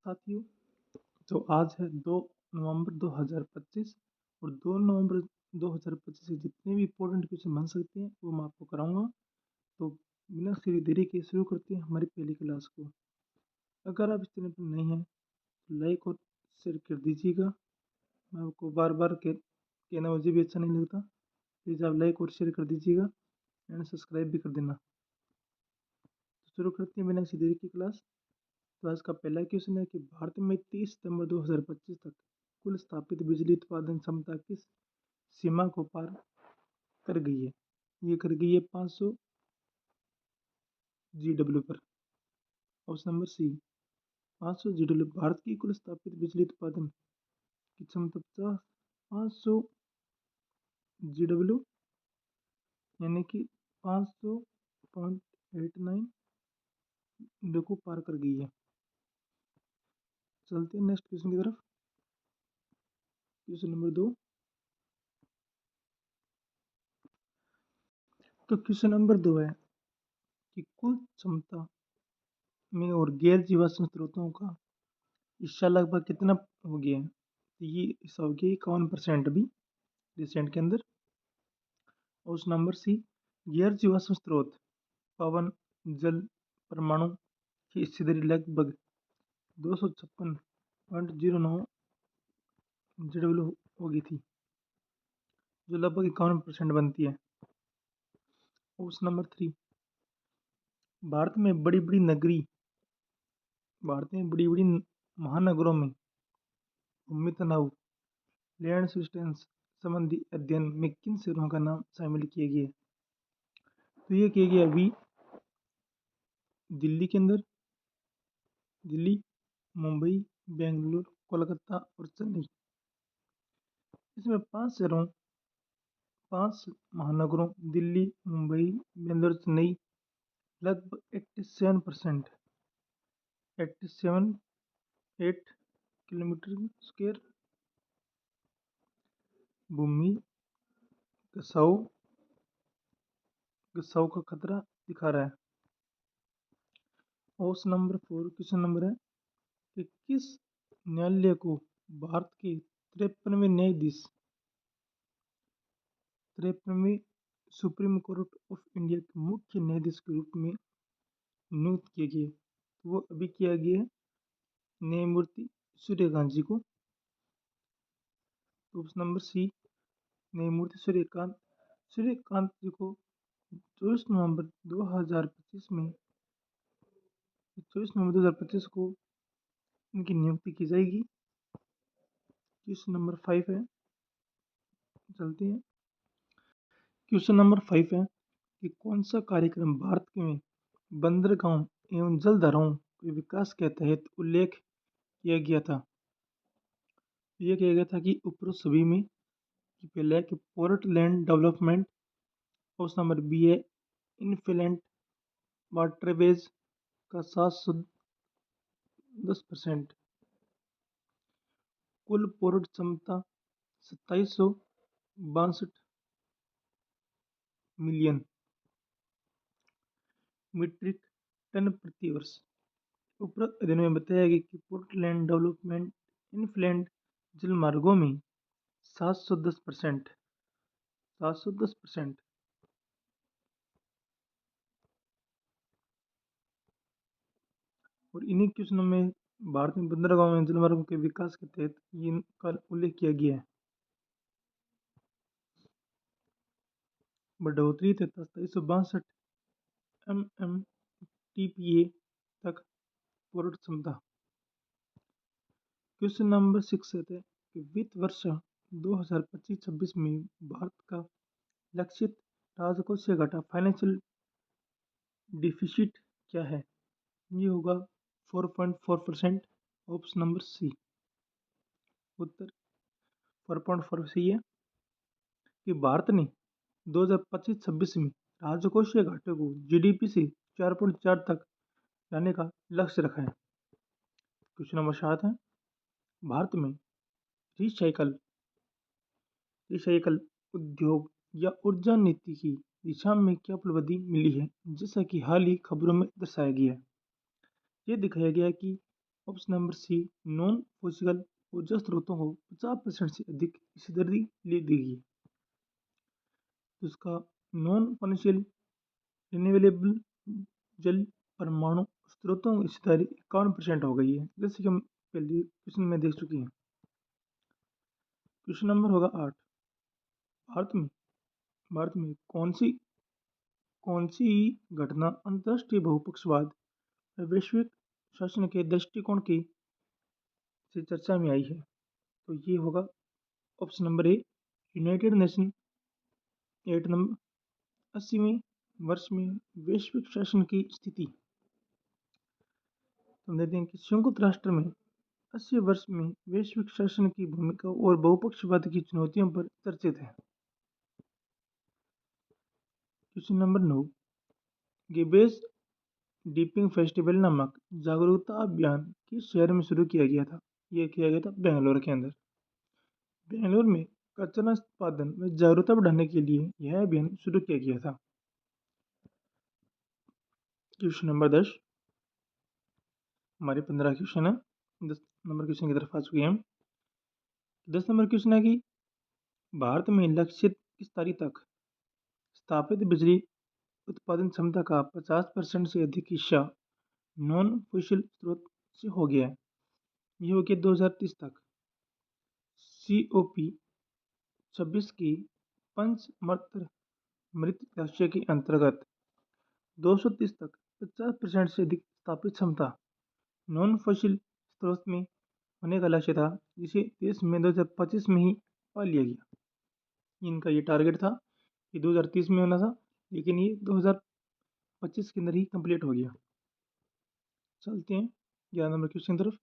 साथियों। तो आज है 2 नवंबर 2025 और 2 नवंबर 2025 से जितने भी इम्पोर्टेंट क्वेश्चन बन सकते हैं वो मैं आपको कराऊंगा। तो बिना किसी देरी के शुरू करते हैं हमारी पहली क्लास को। अगर आप इस चैनल पर नए हैं तो लाइक और शेयर कर दीजिएगा। मैं आपको बार बार कहना मुझे भी अच्छा नहीं लगता। प्लीज़ आप लाइक और शेयर कर दीजिएगा एंड सब्सक्राइब भी कर देना। तो शुरू करते हैं बिना किसी देरी की क्लास। तो आज का पहला क्वेश्चन है कि भारत में 30 सितंबर 2025 तक कुल स्थापित बिजली उत्पादन क्षमता किस सीमा को पार कर गई है? ये कर गई है 500 GW पर। Option number C 500 GW। भारत की कुल स्थापित बिजली उत्पादन की क्षमता 500 GW यानी कि 500.89 को पार कर गई है। चलते हैं नेक्स्ट क्वेश्चन की तरफ। Question number 2। तो क्वेश्चन नंबर 2 है कि कुल क्षमता में और गैर जीवाश्म स्रोतों का हिस्सा लगभग कितना हो गया है? तो ये हिस्सा हो गया 51% अभी रिसेंट के अंदर। ऑप्शन नंबर सी गैर जीवाश्म स्रोत पवन, जल, परमाणु की हिस्सेदारी लगभग 256.09 GW हो गई थी, जो लगभग 51% बनती है। ऑप्शन नंबर 3 भारत में बड़ी बड़ी नगरी भारत में बड़ी बड़ी महानगरों में भूमि तनाव लैंड सब्सटेंस संबंधी अध्ययन में किन शहरों का नाम शामिल किया गया है? तो ये किया गया अभी दिल्ली के अंदर, दिल्ली, मुंबई, बेंगलुरु, कोलकाता और चेन्नई। इसमें 5 महानगरों दिल्ली, मुंबई, बेंगलुरु, चेन्नई लगभग 87% 87.8 किलोमीटर स्क्वायर भूमि गसाऊ गसाऊ का खतरा दिखा रहा है। ऑप्शन नंबर 4 क्वेश्चन नंबर है कि किस न्यायालय को भारत के 53वें सुप्रीम कोर्ट ऑफ इंडिया के मुख्य न्यायाधीश के रूप में नियुक्त किया गया? तो वो अभी किया गया है न्यायमूर्ति सूर्यकांत जी को। ऑप्शन नंबर सी न्यायमूर्ति सूर्यकांत जी को 24 नवंबर 2025 में 24 नवंबर 2025 को इनकी नियुक्ति की जाएगी। क्वेश्चन नंबर 5 है, चलते हैं। क्वेश्चन नंबर 5 है कि कौन सा कार्यक्रम भारत में बंदरगाहों एवं जलधाराओं के विकास के तहत उल्लेख किया गया था? यह किया गया था कि उपरोक्त सभी में कि पहले है कि port land development. Option number B है इनफिलेंट वाटरवेज का 710%। कुल पोर्ट क्षमता 2762 मिलियन मीट्रिक टन प्रति वर्ष। उपरोक्त अध्ययन में बताया गया कि पोर्ट लैंड डेवलपमेंट इनफ्लैंड जलमार्गों में 710% 710%। और इन्हीं क्वेश्चनों में भारत में बंदरगाहों में जलमार्गों के विकास के तहत इनका उल्लेख किया गया है। बढ़ोतरी तथा 2762 MMTPA तक पोर्ट क्षमता। क्वेश्चन नंबर 6 है कि वित्त वर्ष 2025-26 में भारत का लक्षित राजकोषीय घाटा फाइनेंशियल डिफिसिट क्या है? ये होगा 4.4%। ऑप्शन नंबर सी उत्तर 4.4 सही है कि भारत ने 2025-26 में राजकोषीय घाटे को जीडीपी से 4.4 तक लाने का लक्ष्य रखा है। क्वेश्चन नंबर 7 है भारत में रिसाइकल रिसाइकल उद्योग या ऊर्जा नीति की दिशा में क्या उपलब्धि मिली है, जैसा कि हाल ही खबरों में दर्शाया गया है? ये दिखाया गया कि option number C, non fossil ऊर्जा स्रोतों को 50% से अधिक हिस्सेदारी ले देगी। तो इसका नॉन फॉसिल रिन्यूएबल जल परमाणु स्रोतों की हिस्सेदारी 51% हो गई है, जैसे कि हम पहले क्वेश्चन में देख चुके हैं। क्वेश्चन नंबर होगा 8। भारत में भारत में कौन सी घटना अंतर्राष्ट्रीय बहुपक्षवाद और वैश्विक शासन के दृष्टिकोण की से चर्चा में आई है? तो ये होगा option number A, United Nation 8 number 80वें वर्ष में वैश्विक शासन की स्थिति। तो हम देखते हैं कि संयुक्त राष्ट्र में 80 वर्ष में वैश्विक शासन की भूमिका और बहुपक्षवाद की चुनौतियों पर चर्चित है। क्वेश्चन नंबर 9, गेबेज डीपिंग फेस्टिवल नामक जागरूकता अभियान किस शहर में शुरू किया गया था? यह किया गया था बेंगलोर के अंदर। बेंगलोर में कचरा उत्पादन में जागरूकता बढ़ाने के लिए यह अभियान शुरू किया गया था। क्वेश्चन नंबर 10, हमारे 15 क्वेश्चन है, 10 नंबर क्वेश्चन की तरफ आ चुके हैं हम। 10 नंबर क्वेश्चन है कि भारत में लक्षित किस तारीख तक स्थापित बिजली उत्पादन क्षमता का 50% से अधिक हिस्सा नॉन फॉसिल स्रोत से हो गया है? ये हो गया 2030 तक। COP 26 की पंचमर्त मृत लक्ष्य के अंतर्गत 230 तक 50% से अधिक स्थापित क्षमता नॉन फॉसिल स्रोत में होने का लक्ष्य था, जिसे देश में 2025 में ही पा लिया गया। इनका ये टारगेट था कि 2030 में होना था, लेकिन ये 2025 के अंदर ही कंप्लीट हो गया। चलते हैं 11 नंबर क्वेश्चन की तरफ।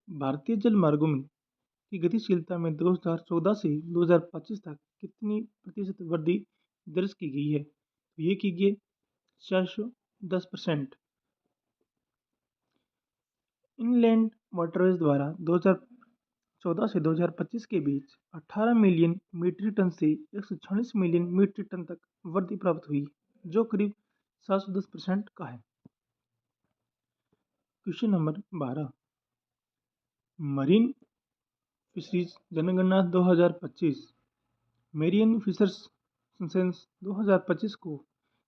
भारतीय जल मार्गों में की गतिशीलता में 2014 से 2025 तक कितनी प्रतिशत वृद्धि दर्ज की गई है? तो ये की गई 410%। इनलैंड वाटरवेज द्वारा 2014 से 2025 के बीच 18 मिलियन मीट्रिक टन से 146 मिलियन मीट्रिक टन तक वृद्धि प्राप्त हुई, जो करीब 710% का है। क्वेश्चन नंबर 12, मरीन फिशरीज जनगणना 2025 मेरियन फिशर्स सेंसस 2025 को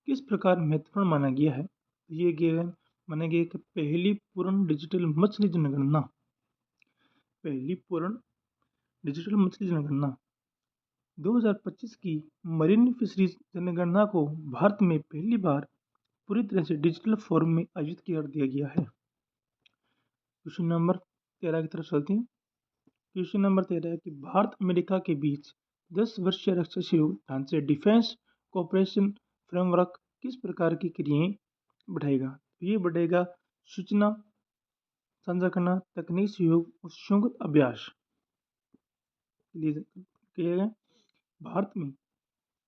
किस प्रकार महत्वपूर्ण माना गया है? ये माना गया कि पहली पूर्ण डिजिटल मछली जनगणना 2025 की मरीन फिशरीज जनगणना को भारत में पहली बार पूरी तरह से डिजिटल फॉर्म में आयोजित कर दिया गया है। क्वेश्चन नंबर 13 की तरफ चलते हैं। क्वेश्चन नंबर 13 है कि भारत अमेरिका के बीच 10 वर्षीय रक्षा सहयोग ढांचे डिफेंस कोऑपरेशन फ्रेमवर्क किस प्रकार की क्रियाएं बढ़ाएगा? ये बढ़ेगा सूचना साझा करना, तकनीक सहयोग और संयुक्त अभ्यास किया गया। भारत में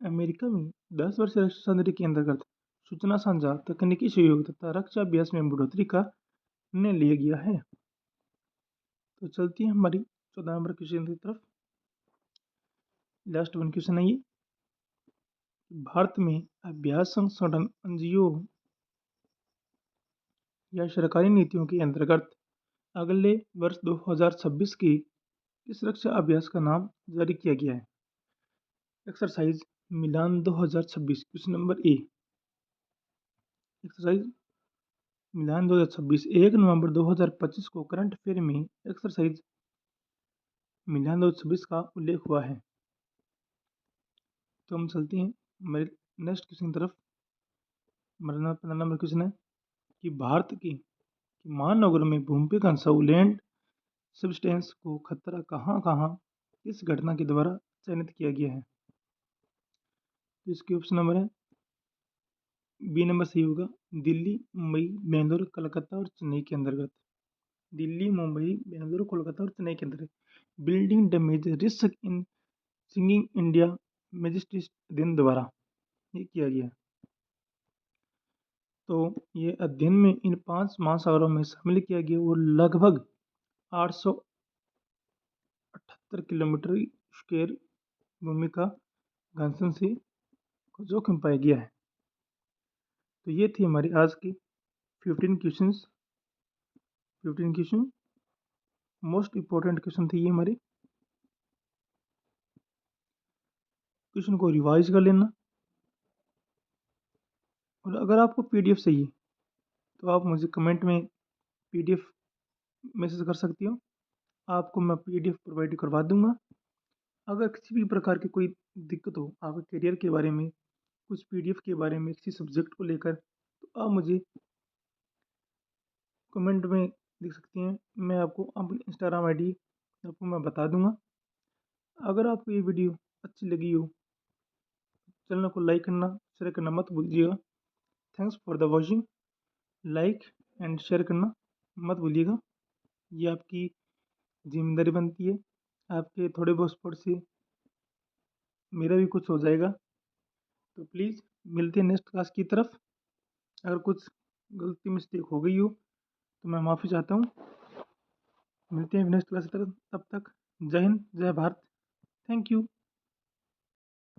अमेरिका में 10 वर्षीय रक्षा संधि के अंतर्गत सूचना साझा, तकनीकी सहयोग तथा रक्षा अभ्यास में बढ़ोतरी का निर्णय लिया गया है। तो चलती है हमारी 14 नंबर क्वेश्चन की तरफ। लास्ट वन क्वेश्चन है ये, भारत में अभ्यास संगठन NGO या सरकारी नीतियों के अंतर्गत अगले वर्ष 2026 की किस रक्षा अभ्यास का नाम जारी किया गया है? Exercise Milan 2026। Question number A, exercise Milan 2026 1 नवंबर 2025 को करंट अफेयर में एक्सरसाइज मिलान 2026 का उल्लेख हुआ है। तो हम चलते हैं हमारे नेक्स्ट क्वेश्चन की तरफ। हमारा 15 नंबर क्वेश्चन है कि भारत की महानगरों में भूमिगत घनसाऊ लैंड सब्सटेंस को खतरा कहाँ कहाँ किस घटना के द्वारा चयनित किया गया है? तो इसके ऑप्शन नंबर है, बी नंबर सही होगा, दिल्ली, मुंबई, बेंगलुरु, कलकत्ता और चेन्नई के अंतर्गत। दिल्ली, मुंबई, बेंगलुरु, कोलकाता और चेन्नई के अंतर्गत building damage risk in singing India magistrate अध्ययन द्वारा ये किया गया। तो ये अध्ययन में इन 5 महासागरों में शामिल किया गया और लगभग 878 किलोमीटर स्क्वायर भूमि का घनत्व से जोखिम पाया गया है। तो ये थी हमारी आज की 15 questions. 15 question most important question थे ये हमारे। क्वेश्चन को रिवाइज कर लेना, और अगर आपको पीडीएफ चाहिए तो आप मुझे कमेंट में पीडीएफ मैसेज कर सकती हो, आपको मैं पीडीएफ प्रोवाइड करवा दूंगा। अगर किसी भी प्रकार की कोई दिक्कत हो आपके करियर के बारे में, कुछ पीडीएफ के बारे में, किसी सब्जेक्ट को लेकर, तो आप मुझे कमेंट में लिख सकती हैं। मैं आपको अपनी इंस्टाग्राम आईडी आपको मैं बता दूंगा। अगर आपको ये वीडियो अच्छी लगी हो, चैनल को लाइक करना, शेयर करना मत भूलिएगा। Thanks for the watching. Like and share करना मत भूलिएगा, ये आपकी जिम्मेदारी बनती है। आपके थोड़े बहुत सपोर्ट से मेरा भी कुछ हो जाएगा। तो प्लीज़ मिलते हैं नेक्स्ट क्लास की तरफ। अगर कुछ गलती मिस्टेक हो गई हो तो मैं माफ़ी चाहता हूँ। मिलते हैं नेक्स्ट क्लास की तरफ, तब तक जय हिंद, जय भारत। Thank you.